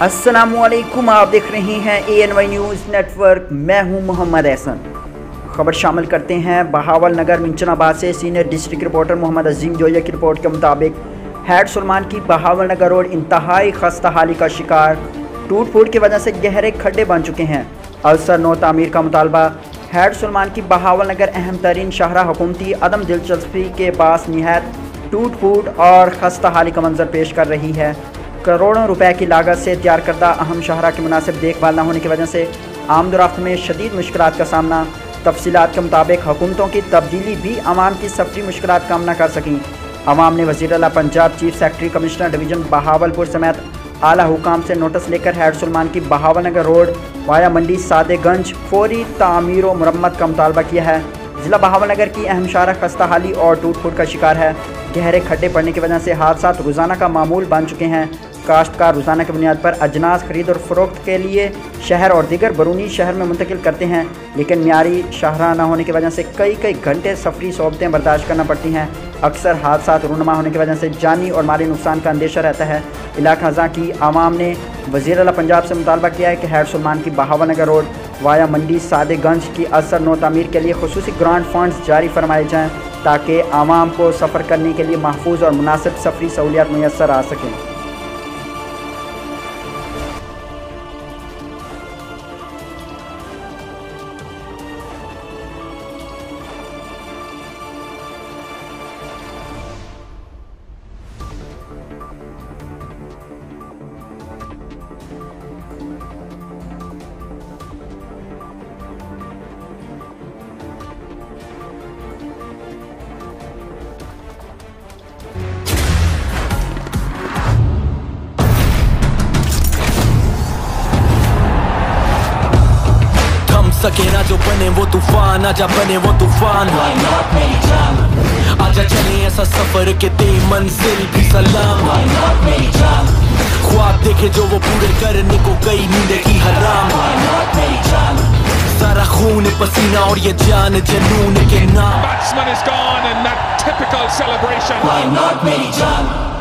अस्सलामुअलैकुम, आप देख रहे हैं ANY न्यूज़ नेटवर्क। मैं हूं मोहम्मद एहसन। खबर शामिल करते हैं बहावल नगर मिंचनाबाद से सीनियर डिस्ट्रिक्ट रिपोर्टर मोहम्मद अजीम जोया की रिपोर्ट के मुताबिक हैड सुलेमान की बहावल नगर रोड इंतहाई खस्ता हाली का शिकार। टूट फूट की वजह से गहरे खड्डे बन चुके हैं। अवसर नो तामीर का मुतालबा। हैड सुलेमान की बहावल नगर अहम तरीन शाहरा हुकूमती अदम दिलचस्पी के पास निहायत टूट फूट और खस्ता हाली का मंजर पेश कर रही है। करोड़ों रुपए की लागत से तैयार करदा अहम शाहरा की मुनासिब देखभाल न होने की वजह से आमदोरफ्त में शदीद मुश्किलात का सामना। तफसीलात के मुताबिक हुकूमतों की तब्दीली भी आवाम की सफरी मुश्किलात कम न कर सकी। आवाम ने वज़ीर आला Punjab, chief secretary, commissioner division Bahawalpur समेत आला हुकाम से नोटिस लेकर हैड सुलेमान की बहावल नगर रोड वाया मंडी सादेगंज फौरी तामीर व मुरम्मत का मुतालबा किया है। ज़िला बहावल नगर की अहम शाहरा खस्ता हाली और टूट फूट का शिकार है। गहरे खड्डे पड़ने की वजह से हादसात रोज़ाना का मामूल बन चुके हैं। काश्तकार रोज़ाना की बुनियाद पर अजनास खरीद और फरोख्त के लिए शहर और दीगर बरूनी शहर में मुंतकिल करते हैं, लेकिन मियारी शाहरा न होने की वजह से कई घंटे सफरी सोबतें बर्दाश्त करना पड़ती हैं। अक्सर हादसात रूनुमा होने की वजह से जानी और माली नुकसान का अंदेशा रहता है। इलाका हज़ा की आवाम ने वज़ीर आला पंजाब से मुतालबा किया है कि हैड सुलेमान की बहावल नगर रोड वाया मंडी सादेगंज की असर नो तामीर के लिए खुसूसी ग्रांट फंड्स जारी फरमाए जाएँ ताकि आवाम को सफ़र करने के लिए महफूज और मुनासिब सफरी सहूलियात मुयस्सर आ सकें। सके ना जो बने वो तूफान, आजा बने वो तूफान। आजा चले ऐसा सफर के दे मंजिल भी सलाम। ख्वाब देखे जो वो पूरे करने को गई नींद की हराम। सारा खून पसीना और ये जान जनून के नाम। Batsman is gone in that typical celebration. Why not मेरी जान?